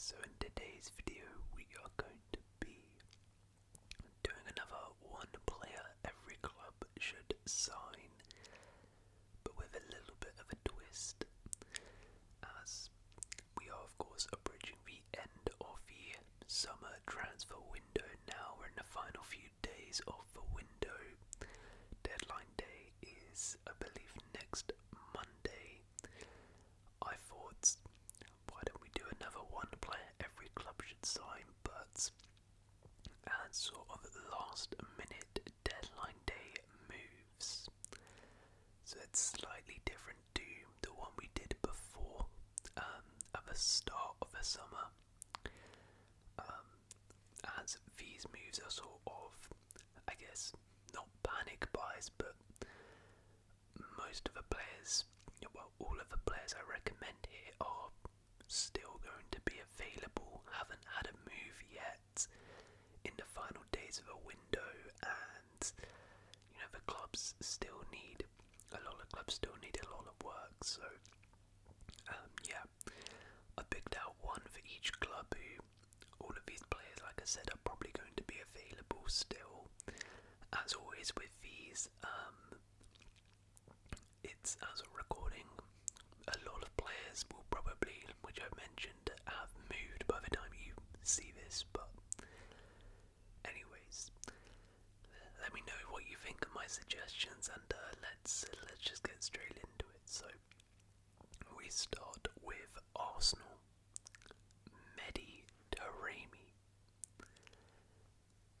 So in today's video we are going to be doing another one player every club should sign, but with a little bit of a twist, as we are of course approaching the end of the summer transfer window now. We're in the final few days of the window. Deadline day is, I believe, next Monday. I thought, why don't we do another one player every club should sign, but as sort of last minute deadline day moves, so it's slightly different to the one we did before at the start of the summer, as these moves are sort of, I guess, not panic buys, but most of the players, well, all of the players I recommend here are still going to be available, haven't had a move yet in the final days of a window, and the clubs still need, a lot of clubs still need a lot of work, so yeah, I picked out one for each club who, all of these players, like I said, are probably going to be available still. As always with these, it's as a recording, a lot of players will probably, which I mentioned, have moved by the time you see this, but anyways, let me know what you think of my suggestions, and let's just get straight into it. So we start with Arsenal. Mehdi Taremi.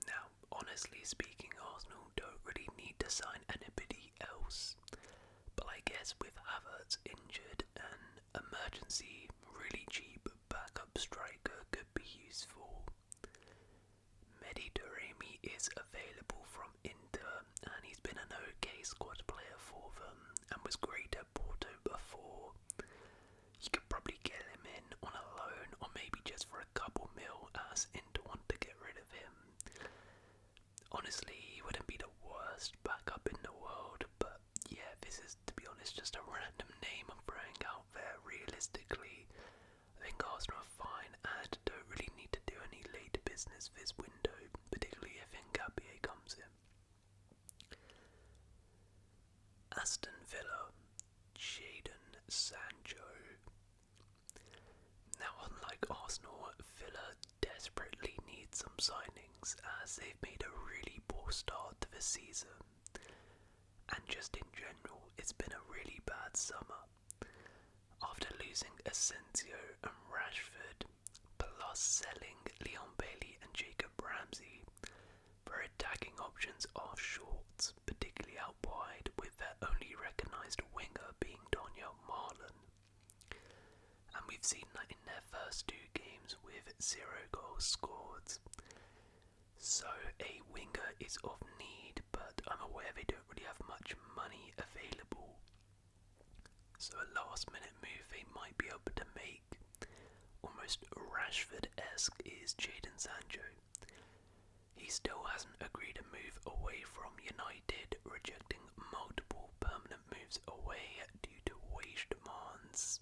Now, honestly speaking, Arsenal don't really need to sign anybody else, but I guess with Havertz injured, an emergency, really cheap backup striker could be useful. Mehdi Taremi is available from Inter, and he's been an okay squad player for them, and was great at Porto before. You could probably get him in on a loan, or maybe just for a couple mil, as Inter want to get rid of him. Honestly, he wouldn't be the worst backup in the world, but yeah, this is, to be honest, just a random name I'm throwing out there. Realistically, I think Arsenal are fine and don't really need to do any late business this window, particularly if Ngapié comes in. Aston Villa, Jadon Sancho. Now, unlike Arsenal, Villa desperately need some signings, as they've made a really poor start to the season, and just in general, it's been a really bad summer. After losing Asensio and Rashford, plus selling Leon Bailey and Jacob Ramsey, their attacking options are short, particularly out wide, with their only recognised winger being Daniel Marlon. And we've seen that in their first two games with 0 goals scored. So a winger is of need, but I'm aware they don't really have much money available. So a last minute move they might be able to make, almost Rashford-esque, is Jadon Sancho. He still hasn't agreed a move away from United, rejecting multiple permanent moves away due to wage demands.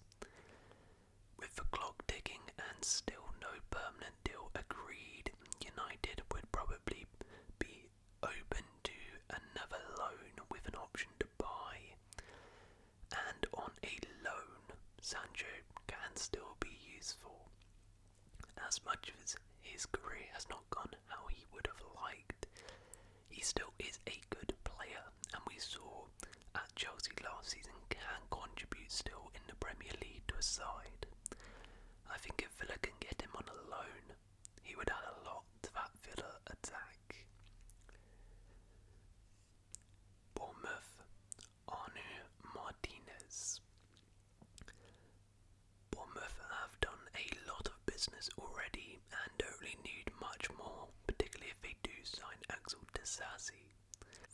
With the clock ticking and still no permanent deal agreed, United would probably be open to another loan with an option to buy. And on a loan, Sancho can still be useful. As much as his career has not gone how he would have liked, he still is a good player, and we saw at Chelsea last season can contribute still in the Premier League to a side. I think if Villa can get him on a loan, he would add a lot to that Villa attack. Bournemouth, Anu Martinez. Bournemouth have done a lot of business already and don't really need much more, particularly if they do sign Axel Disasi.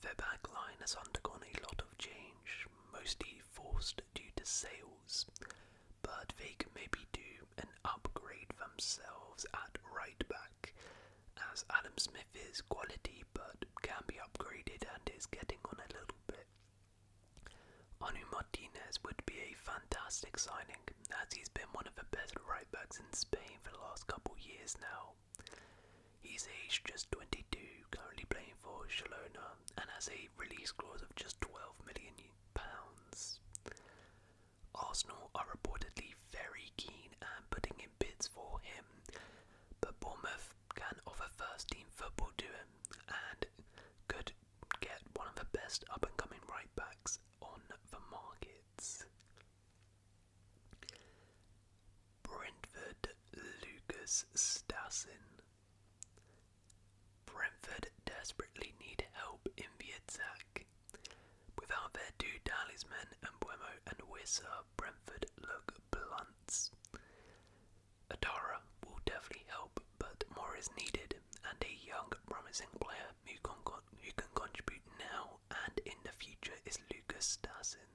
Their back line has undergone a lot of change, mostly forced due to sales, but they can maybe do an upgrade themselves at right back, as Adam Smith is quality but can be upgraded and is getting on a little bit. Anu Martinez would be a fantastic signing, as he's been one of the best best right backs in Spain for the last couple years now. He's aged just 22, currently playing for Barcelona, and has a release clause of just £12 million. Arsenal are reportedly very keen and putting in bids for him, but Bournemouth can offer first-team football to him and could get one of the best up-and-coming right-backs on the markets. Brentford, Lucas Stassen. Brentford desperately need help in the attack. Without their two talismen, Mbuemo and Wissa, Brentford look blunt. Adara will definitely help, but more is needed, and a young, promising player who can contribute now and in the future is Lucas Stassen.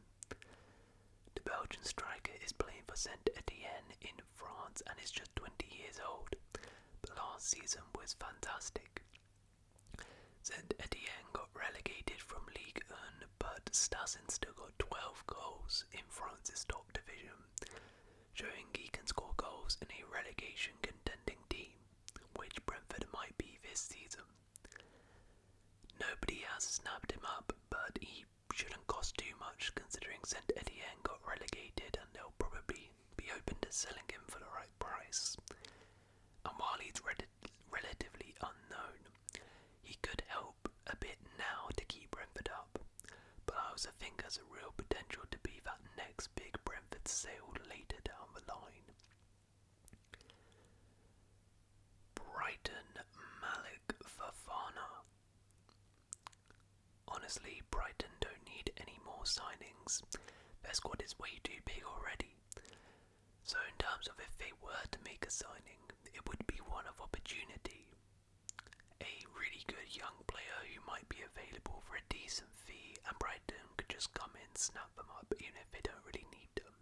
The Belgian striker is playing for Saint Etienne in France and is just 20 years old, but last season was fantastic. Saint Etienne got relegated from Ligue 1, but Stassen still got 12 goals in France's top division, showing he can score goals in a relegation contending team, which Brentford might be this season. Nobody has snapped him up, but he shouldn't cost too much considering Saint Etienne got relegated and they'll probably be open to selling him for the right price. And while he's relatively unknown, he could help a bit now to keep Brentford up, but I also think has a real potential to be that next big Brentford sale later down the line. Brighton, Malik Fofana. Honestly, Brighton don't need any more signings. Their squad is way too big already. So in terms of if they were to make a signing, it would be one of opportunity. A really good young player who might be available for a decent fee, and Brighton could just come in, snap them up, even if they don't really need them.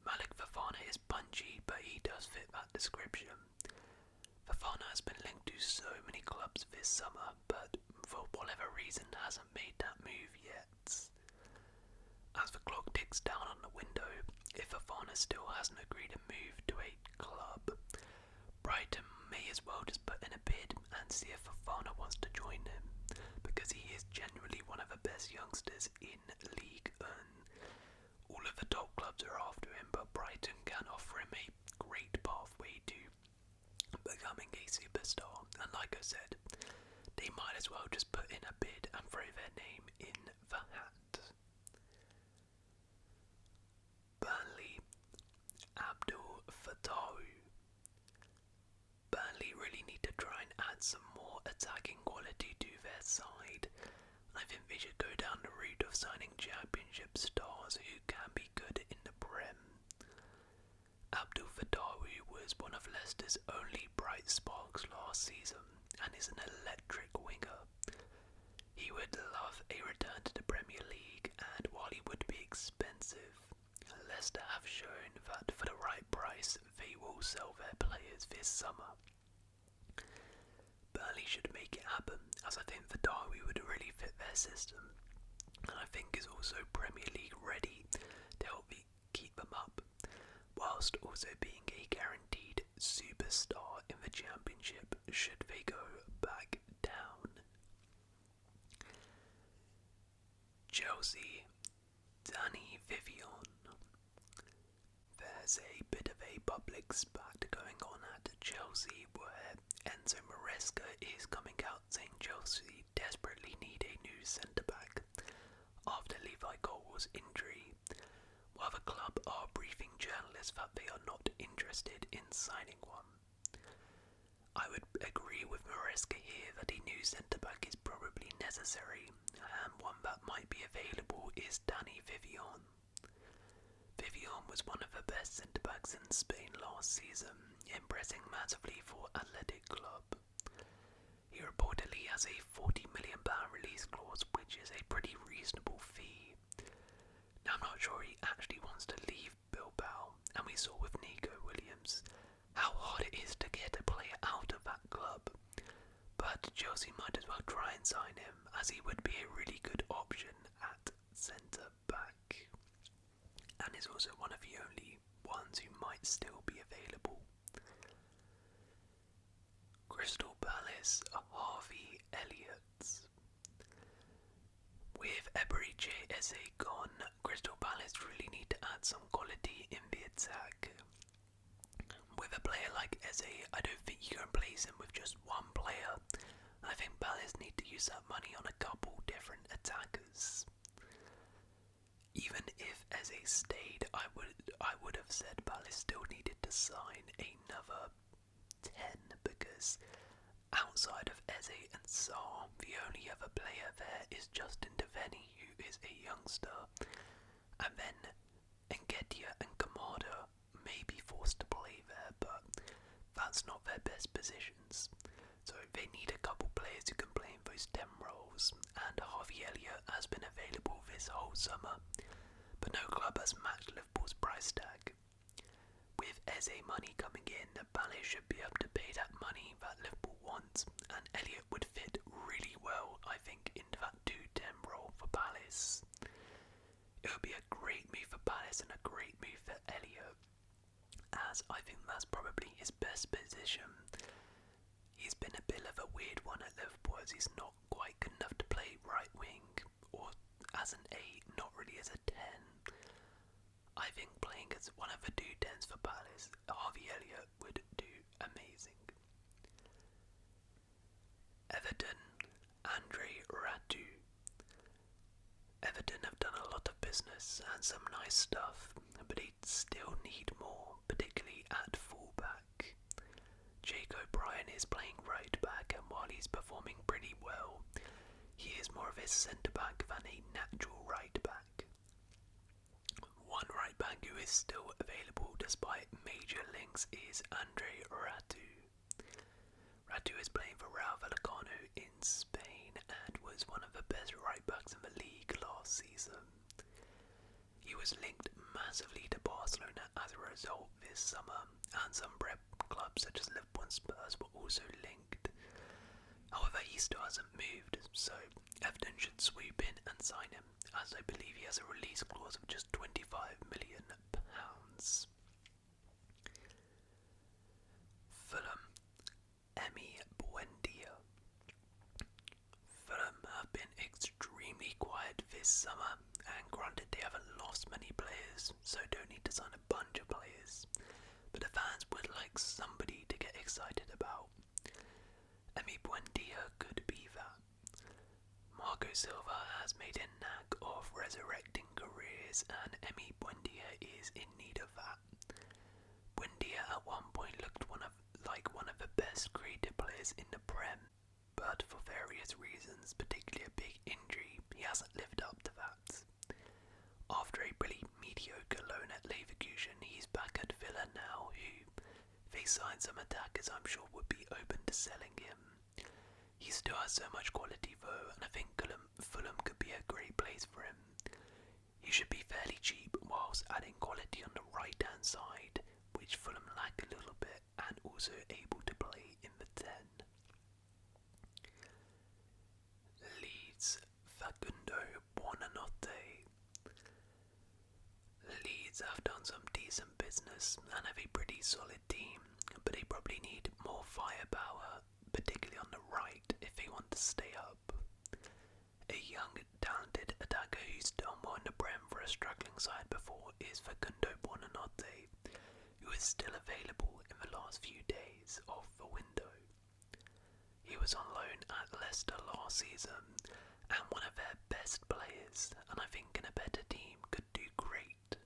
Malik Fofana is punchy, but he does fit that description. Fofana has been linked to so many clubs this summer, but for whatever reason hasn't made that move yet. As the clock ticks down on the window, if Fofana still hasn't agreed to move to a club, Brighton may as well just put in a bid and see if Fofana wants to join him, because he is genuinely one of the best youngsters in League 1. All of the top clubs are after him, but Brighton can offer him a great pathway to becoming a superstar, and like I said, they might as well just put in a bid and throw their name in the hat. Burnley, Abdul Fattah. Burnley really need to try and add some more attacking quality to their side. I think they should go down the route of signing championship stars who can be good in the Prem. Abdul Fattah was one of Leicester's only bright sparks last season and is an electric winger. He would love a return to the Premier League, and while he would be expensive, Leicester have shown that for the right price they will sell their players this summer. Burnley should make it happen, as I think Fattah would really fit their system, and I think is also Premier League ready to help keep them up, whilst also being a guaranteed superstar in the Championship should they go back down. Chelsea, Danny Vivian. There's a bit of a public spat going on at Chelsea where Enzo Maresca is coming out saying Chelsea desperately need a new centre-back after Levi Colwill's injury, while the club are briefing journalists that they are not interested in signing one. I would agree with Maresca here that a new centre-back is probably necessary, and one that might be available is Danny Vivian. Vivian was one of the best centre-backs in Spain last season, impressing massively for Athletic Club. He reportedly has a £40 million release clause, which is a pretty reasonable fee. Now I'm not sure he actually wants to leave Bilbao, and we saw with Nico Williams how hard it is to get a player out of that club, but Chelsea might as well try and sign him, as he would be a really good option at centre-back, and is also one of the only ones who might might still be available. Crystal Palace, Harvey Elliott. With Eberechi Eze gone, Crystal Palace really need to add some quality in the attack. With a player like Eze, I don't think you can replace him with just one player. I think Palace need to use that money on a couple different attackers. Even if Eze stayed, I would have said Palace still needed to sign another 10, because outside of Eze and Sarr, the only other player there is Justin Devaney, who is a youngster, and then Nketiah and Kamada may be forced to play there, but that's not their best positions. So they need a couple players who can play in those 10 roles, and Harvey Elliott has been available this whole summer, but no club has matched Liverpool's price tag. With Eze money coming in, Palace should be able to pay that money that Liverpool wants, and Elliott would fit really well, I think, into that 2-10 role for Palace. It would be a great move for Palace and a great move for Elliott, as I think that's probably his best position. He's been a bit of a weird one at Liverpool, as he's not quite good enough to play right wing, or as an 8, not really as a 10. I think playing as one of the 2-10s for Palace, Harvey Elliott would do amazing. Everton, Andre Ratu. Everton have done a lot of business and some nice stuff, but they still need more, particularly at fullback. Jake O'Brien is playing right back, and while he's performing pretty well, he is more of a centre back than a natural right back. One right back who is still available despite major links is Andre Ratu. Ratu is playing for Rayo Vallecano in Spain and was one of the best right backs in the league last season. He was linked massively to Barcelona as a result this summer, and some Prem clubs such as Liverpool and Spurs were also linked. However, he still hasn't moved, so Everton should swoop in and sign him, as I believe he has a release clause of just £25 million. Fulham, Emi Buendia. Fulham have been extremely quiet this summer, and granted they haven't lost many players, so don't need to sign a bunch of players, but the fans would like somebody to get excited about. Emi Buendia could be that. Marco Silva has made a knack of resurrecting careers, and Emi Buendia is in need of that. Buendia at one point looked like one of the best creative players in the Prem, but for various reasons, particularly a big injury, he hasn't lived up to that. After a pretty mediocre loan at Leverkusen, he's back at Villa now, who, if they sign some attackers, I'm sure would be open to selling him. He still has so much quality though, and I think Fulham could be a great place for him. He should be fairly cheap whilst adding quality on the right hand side, which Fulham lack a little bit, and also able to play in the 10. Leeds, Facundo Buonanotte. Leeds have done some decent business and have a pretty solid team, but they probably need more firepower, particularly on the right, if they want to stay up. A young, talented attacker who's done well in the Prem for a struggling side before is Facundo Buonanotte, who is still available in the last few days of the window. He was on loan at Leicester last season, and one of their best players, and I think in a better team could do great.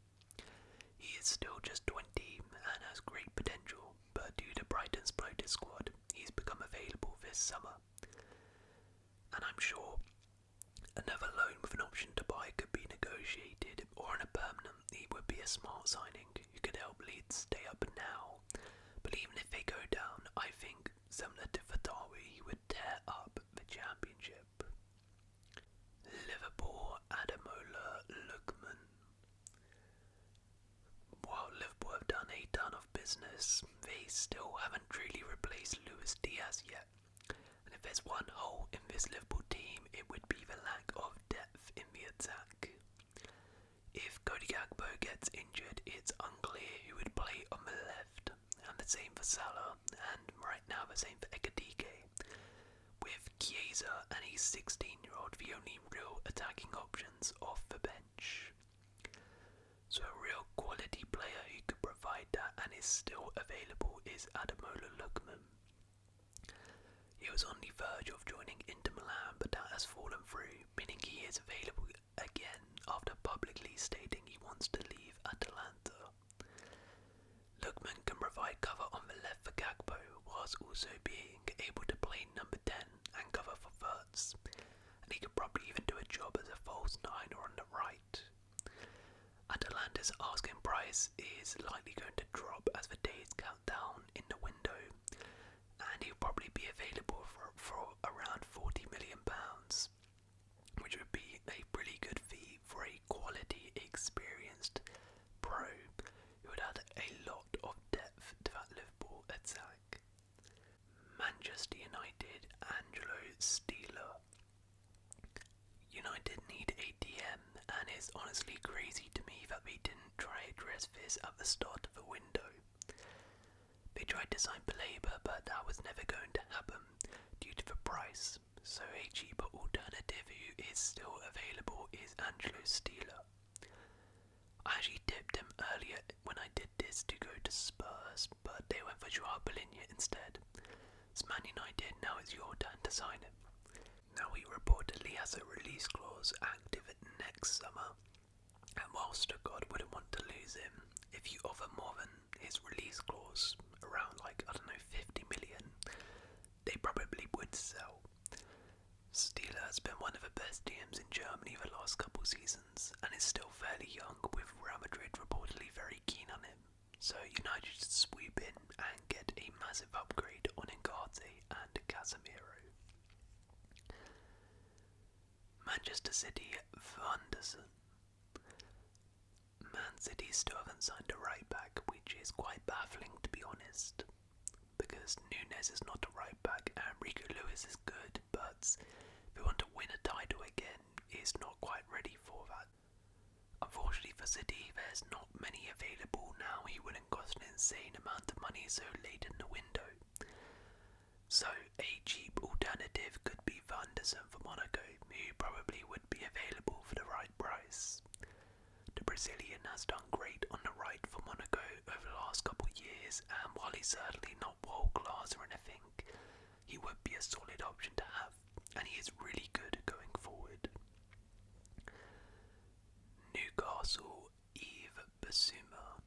He is still just 20 and has great potential, but due to Brighton's bloated squad, he's become available this summer. And I'm sure another loan with an option to buy could be negotiated, or on a permanent, he would be a smart signing who could help Leeds stay up now. But even if they go down, I think, similar to Fatawi, he would tear up the championship. Liverpool, Ademola Lookman. While Liverpool have done a ton of business, they still haven't really replaced Luis Diaz yet. And if there's one hole in this Liverpool team, it would be the lack of depth in the attack. If Cody Gakpo gets injured, it's unclear who would play on the same for Salah, and right now the same for Ekadike, with Chiesa and his 16-year-old the only real attacking options off the bench. So a real quality player who could provide that and is still available is Ademola Lookman. He was on the verge of joining Inter Milan, but that has fallen through, meaning he is available again after publicly stating he wants to leave Atalanta. Lookman can provide cover on the left for Gakpo, whilst also being able to play number 10 and cover for Wirtz, and he could probably even do a job as a false 9 or on the right. Atalanta's asking price is likely going to drop as the days count down in the window, and he'll probably be available for around £40 million, which would be a pretty good fee for a quality, experienced pro who would add a lot of depth to that Liverpool attack. Manchester United, Angelo Steeler. United need a DM, and it's honestly crazy to me that they didn't try address this at the start of the window. They tried to sign Belabor, but that was never going to happen due to the price, so a cheaper alternative who is still available is Angelo Steeler. I actually tipped him earlier when I did this to go to Spurs, but they went for Joao Bellinha instead. It's Man United, now it's your turn to sign him. Now he reportedly has a release clause active next summer, and while Stuttgart wouldn't want to lose him, if you offer more than his release clause, around 50 million, they probably would sell. Steeler has been one of the best DMs in Germany the last couple seasons, and is still fairly young, with Real Madrid reportedly very keen on him, so United should swoop in and get a massive upgrade on Ngate and Casemiro. Manchester City, Vanderson. Man City still haven't signed a right back, which is quite baffling to be honest, because Nunes is not a right back and Rico Lewis is good, but if we want to win a title again, he's not quite ready for that. Unfortunately for City, there's not many available now. He wouldn't cost an insane amount of money so late in the window. So a cheap alternative could be Vanderson for Monaco, who probably would be available for the right price. The Brazilian has done great on the right for Monaco over the last couple of years, and while he's certainly not world class or anything, he would be a solid option to have, and he is really good going forward. Newcastle, Yves Bissouma.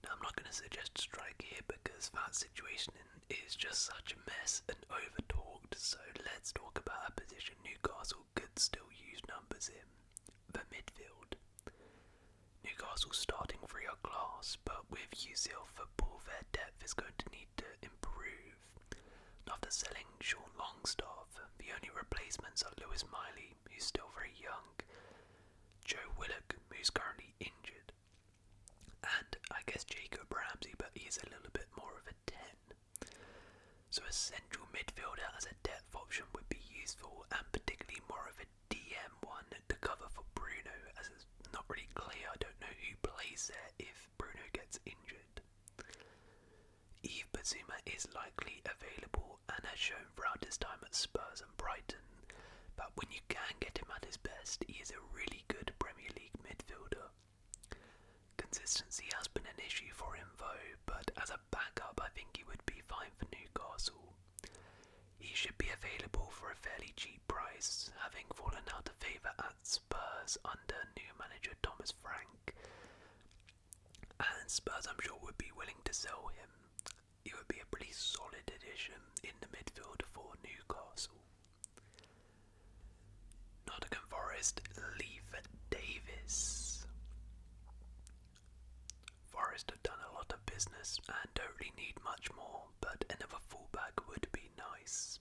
Now I'm not going to suggest a strike here because that situation is just such a mess and over-talked, so let's talk about a position Newcastle could still use numbers in, the midfield. Newcastle's starting three are class, but with UCL football their depth is going to need to improve. After selling Sean Longstaff, the only replacements are Lewis Miley, who's still very young, Joe Willock, who's currently injured, and I guess Jacob Ramsey, but he's a little bit more of a 10. So a central midfielder as a depth option would be useful, and particularly more of a DM one to cover for Bruno, as it's not really clear. I don't know who plays there if Bruno gets injured. Yves Bissouma is likely available and has shown throughout his time at Spurs and Brighton, but when you can get him at his best, he is a really good Premier League midfielder. Consistency has been an issue for him though, but as a backup I think he would be fine for Newcastle. He should be available for a fairly cheap price, having fallen out of favour at Spurs under new manager Thomas Frank, and Spurs I'm sure would be willing to sell him. He would be a pretty solid addition in the midfield for Newcastle. Nottingham Forest, Leif Davis. Forest have done a lot of business and don't really need much more, but another fullback would be nice.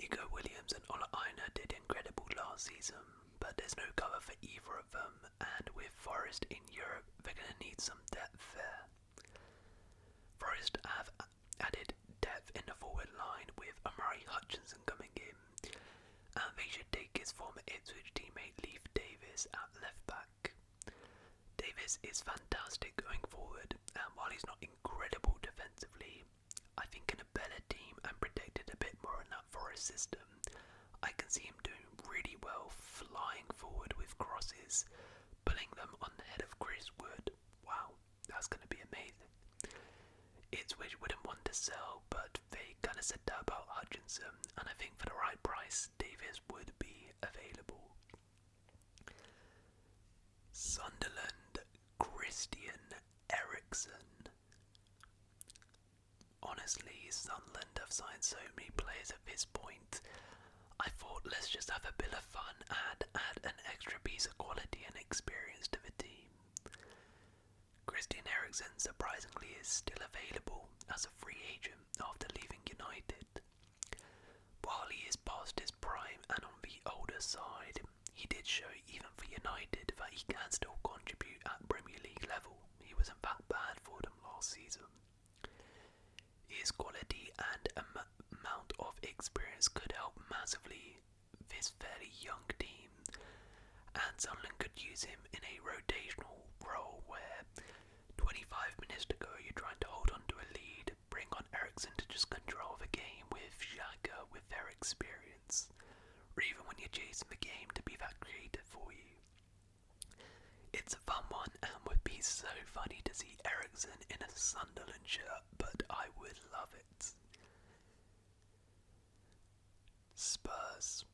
Nico Williams and Ola Aina did incredible last season, but there's no cover for either of them, and with Forest in Europe, they're going to need some depth there. Forest have added depth in the forward line with Amari Hutchinson coming in, and they should take his former Ipswich teammate Leif Davis at left back. Davis is fantastic going forward, and while he's not incredible defensively, I think in a better team and protected a bit more in that Forest system, I can see him doing really well, flying forward with crosses, pulling them on the head of Chris Wood. Wow, that's going to be amazing. Ipswich wouldn't want to sell, but they kind of said that about Hutchinson, and I think for the right price, Davis would be available. Sunderland, Christian Eriksen. Honestly, Sunderland have signed so many players at this point. I thought, let's just have a bit of fun and add an extra piece of quality and experience to the team. Christian Eriksen surprisingly is still available as a free agent after leaving United. While he is past his prime and on the older side, he did show even for United that he can still contribute at Premier League level. He wasn't that bad for them last season. His quality and amount of experience could help massively this fairly young team, and Sunderland could use him in a rotational role where 25 minutes to go you're trying to hold on to a lead, bring on Eriksen to just control the game with Xhaka with their experience, or even when you're chasing the game to be that creative for you. It's a fun one and would be so funny to see Eriksen in a Sunderland shirt, but I would love it. Spurs,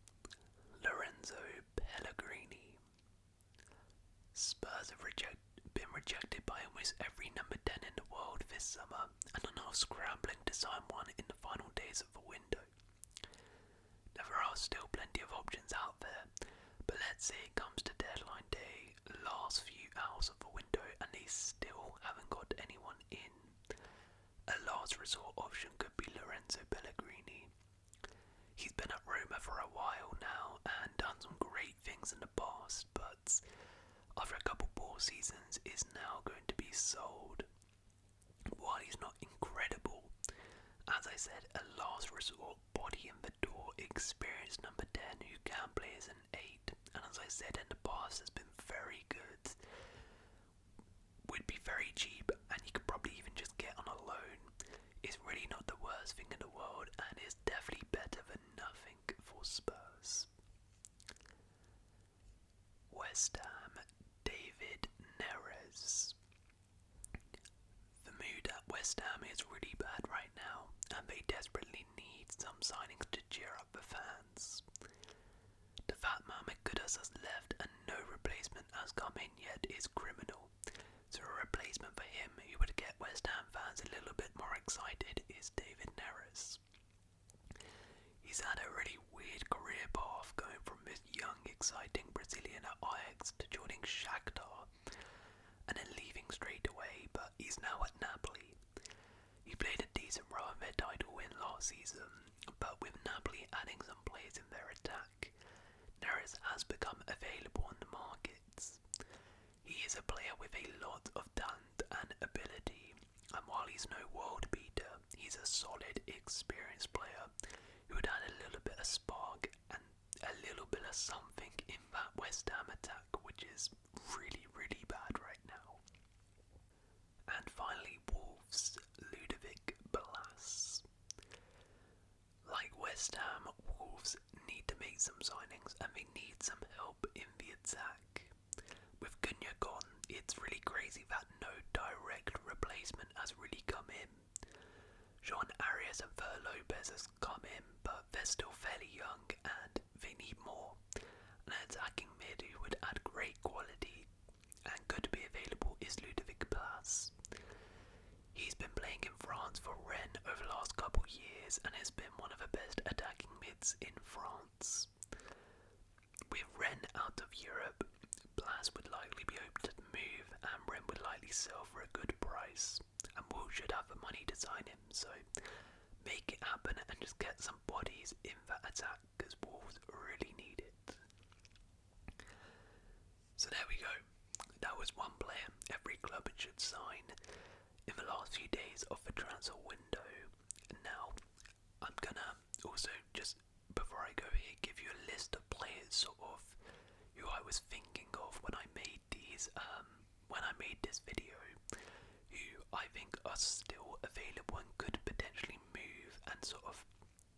Lorenzo Pellegrini. Spurs have been rejected by almost every number 10 in the world this summer and are now scrambling to sign one in the final days of the window. Now there are still plenty of options out there, but let's say it comes to deadline day, last few hours of the window, and they still haven't got anyone in. A last resort option could be Lorenzo Pellegrini. He's been at Roma for a while now and done some great things in the past, but after a couple poor seasons is now going to be sold. While he's not incredible, as I said, a last resort body in the door, experienced number 10 who can play as an 8, and as I said in the past has been very good, would be very cheap and you could probably even just get on a loan. Is really not the worst thing in the world and is definitely better than nothing for Spurs. West Ham, David Neres. The mood at West Ham is really bad right now and they desperately need some signings to cheer up the fans. The fact Mohamed Kudus has left and no replacement has come in yet is criminal, so a replacement for him who would get West Ham fans a little bit more excited is David Neres. He's had a really weird career path going from this young exciting Brazilian at Ajax to joining Shakhtar and then leaving straight away, but he's now at Napoli. He played a decent role in their title win last season, but with Napoli adding some players in their attack, Neres has become available on the markets. He is a player with a lot of talent and ability, and while he's no world beater, he's a solid, experienced player who would add a little bit of spark and a little bit of something in that West Ham attack, which is really, really bad right now. And finally, Wolves, Ludovic Blas. Like West Ham, Wolves need to make some signings and they need some help in the attack. With Cunha gone, it's really crazy that no direct replacement has really come in. Jean Arias and Fer Lopez has come in, but they're still fairly young and they need more. An attacking mid who would add great quality and could be available is Ludovic Blas. He's been playing in France for Rennes over the last couple years and has been one of the best attacking mids in France. With Rennes out of Europe, Blas would likely be open to the move and Rennes would likely sell for a good price, and Wolves should have the money to sign him, so make it happen and just get some bodies in that attack because Wolves really need it. So there we go. That was one player every club should sign in the last few days of the transfer window. Now, I'm gonna also, just before I go here, give you a list of players sort of who I was thinking of when I made these, when I made this video, who I I think are still available and could potentially move, and sort of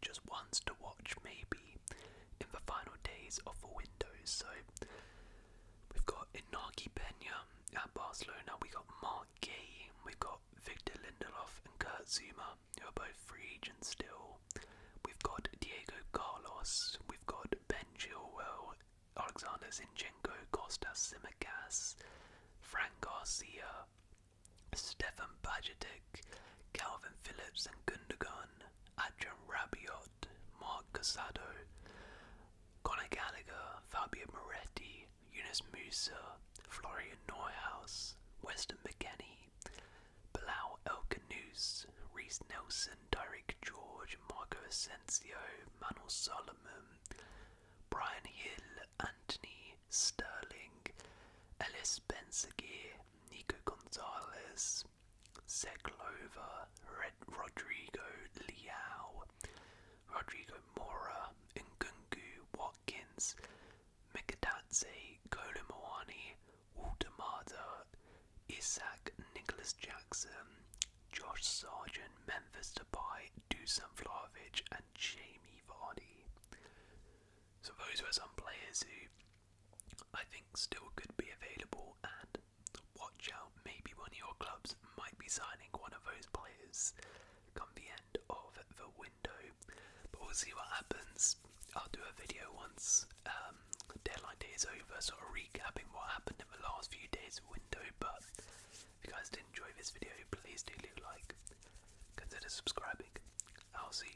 just ones to watch maybe in the final days of the window. So we've got Inaki Peña at Barcelona, we got Mark Gay, we've got Victor Lindelof and Kurt Zouma, who are both free agents still. We've got Diego Carlos, we've got Ben Chilwell, Alexander Zinchenko, Kostas Tsimikas, Frank Garcia, Stefan Bajcetic, Calvin Phillips and Gundogan, Adrian Rabiot, Mark Casado, Conor Gallagher, Fabio Moretti, Yunus Musa, Florian Neuhaus, Weston McKennie, Bilal El Khanous, Reece Nelson, Derek George, Marco Asensio, Manuel Solomon, Brian Hill, Anthony Sterling, Ellis Benseguir, Nico Gonzalez, Seglova, Rodrigo Leao, Rodrigo Mora, Ngungu, Watkins, Mikatatse, Kolomoani, Walter Mata, Isak, Nicholas Jackson, Josh Sargent, Memphis Depay, Dusan Vlahovic and Jamie Vardy. So those were some players who I think still could be available, and watch out, maybe one of your clubs might be signing one of those players come the end of the window. But we'll see what happens. I'll do a video once deadline day is over, sort of recapping what happened in the last few days of window. But if you guys did enjoy this video, please do leave a like, consider subscribing. I'll see